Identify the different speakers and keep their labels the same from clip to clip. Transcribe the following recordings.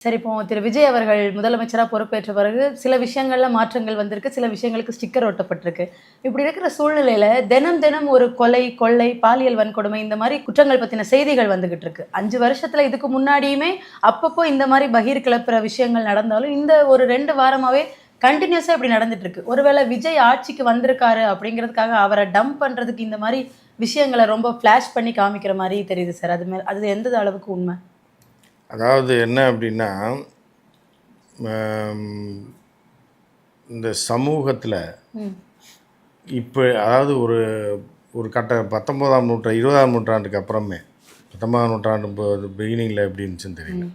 Speaker 1: சரி, இப்போ திரு விஜய் அவர்கள் முதலமைச்சரா பொறுப்பேற்ற பிறகு சில விஷயங்கள்ல மாற்றங்கள் வந்திருக்கு. சில விஷயங்களுக்கு ஸ்டிக்கர் ஒட்டப்பட்டிருக்கு. இப்படி இருக்கிற சூழ்நிலையில தினம் தினம் ஒரு கொலை, கொள்ளை, பாலியல் வன்கொடுமை இந்த மாரி குற்றங்கள் பத்தின செய்திகள் வந்துகிட்டு இருக்கு. 5 வருஷத்துல இதுக்கு முன்னாடியுமே அப்பப்போ இந்த மாரி பகீர் கிளப்புற விஷயங்கள் நடந்தாலும், இந்த ஒரு 2 வாரமாவே கன்டினியூஸா இப்படி நடந்துட்டு இருக்கு. ஒருவேளை விஜய் ஆட்சிக்கு வந்திருக்காரு அப்படிங்கிறதுக்காக அவர டம்ப் பண்றதுக்கு இந்த மாரி விஷயங்கள ரொம்ப ஃபிளாஷ் பண்ணி காமிக்கிற மாரி தெரியுது சார். அது எந்த அளவுக்கு உண்மை?
Speaker 2: அதாவது என்ன அப்படின்னா, இந்த சமூகத்தில்
Speaker 1: ம்.
Speaker 2: இப்போ அதாவது ஒரு ஒரு 19ஆம் 20ஆம் நூற்றாண்டுக்கு அப்புறமே 19ஆம் நூற்றாண்டு பிகினிங்கில் எப்படி இருந்துச்சுன்னு தெரியல.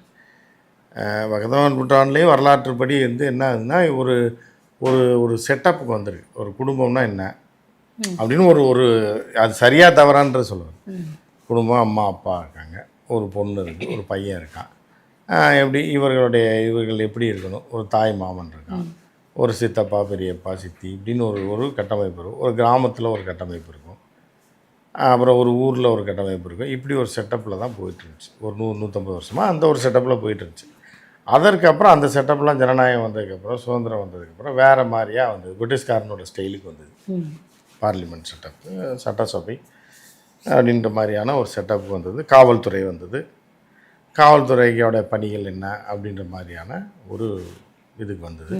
Speaker 2: 19ஆம் நூற்றாண்டுலேயும் வரலாற்றுப்படி வந்து என்ன ஆகுதுன்னா, ஒரு ஒரு ஒரு செட்டப்புக்கு வந்துருக்கு. ஒரு குடும்பம்னா என்ன அப்படின்னு ஒரு ஒரு அது சரியாக தவறான்றது சொல்லுவேன். குடும்பம் அம்மா அப்பா இருக்காங்க, ஒரு பொண்ணு இருக்குது, ஒரு பையன் இருக்கான். எப்படி இவர்கள் எப்படி இருக்கணும், ஒரு தாய் மாமன் இருக்கான், ஒரு சித்தப்பா பெரியப்பா சித்தி இப்படின்னு ஒரு ஒரு கட்டமைப்பு இருக்கும். ஒரு கிராமத்தில் ஒரு கட்டமைப்பு இருக்கும், அப்புறம் ஒரு ஊரில் ஒரு கட்டமைப்பு இருக்கும். இப்படி ஒரு செட்டப்பில் தான் போயிட்டுருந்துச்சு. ஒரு 100-150 வருஷமாக அந்த ஒரு செட்டப்பில் போயிட்டுருந்துச்சு. அதற்கப்புறம் அந்த செட்டப்லாம் ஜனநாயகம் வந்ததுக்கப்புறம், சுதந்திரம் வந்ததுக்கப்புறம் வேறு மாதிரியாக வந்தது. பிரிட்டிஷ்காரனோட ஸ்டைலுக்கு வந்தது. பார்லிமெண்ட் செட்டப்பு, சட்டசபை அப்படின்ற மாதிரியான ஒரு செட்டப் வந்தது. காவல்துறை வந்தது. காவல்துறையோட பணிகள் என்ன அப்படின்ற மாதிரியான ஒரு இதுக்கு வந்தது.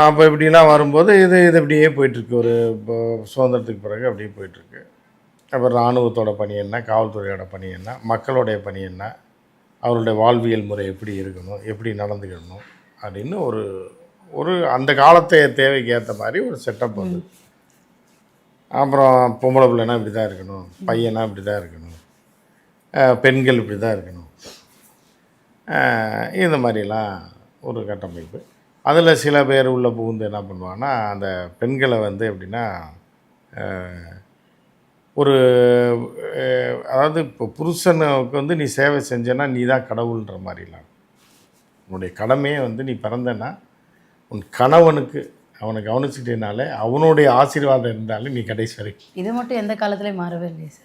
Speaker 2: அப்போ இப்படிலாம் வரும்போது இது இப்படியே போயிட்டுருக்கு. ஒரு இப்போ சுதந்திரத்துக்கு பிறகு அப்படியே போயிட்டுருக்கு. அப்புறம் இராணுவத்தோட பணி என்ன, காவல்துறையோட பணி என்ன, மக்களுடைய பணி என்ன, அவருடைய வாழ்வியல் முறை எப்படி இருக்கணும், எப்படி நடந்துக்கணும் அப்படின்னு ஒரு ஒரு அந்த காலத்தை தேவைக்கு ஏற்ற மாதிரி ஒரு செட்டப் வந்தது. அப்புறம் பொம்பளை பிள்ளைனா இப்படி தான் இருக்கணும், பையனா இப்படி தான் இருக்கணும், பெண்கள் இப்படி தான் இருக்கணும், இந்த மாதிரிலாம் ஒரு கட்டமைப்பு. அதில் சில பேர் உள்ளே புகுந்து என்ன பண்ணுவாங்கன்னா, அந்த பெண்களை வந்து எப்படின்னா ஒரு அதாவது இப்போ புருஷனுக்கு வந்து நீ சேவை செஞ்சேன்னா நீ தான் கடவுள்ன்ற மாதிரிலாம். உன்னுடைய கடமையே வந்து நீ பிறந்தனா உன் கணவனுக்கு அவனை கவனிச்சிட்டேனாலே அவனுடைய ஆசீர்வாதம் இருந்தாலே நீ கடைசி வரைக்கும்.
Speaker 1: இது மட்டும் எந்த காலத்துலயும் மாறவே இல்லையே சார்.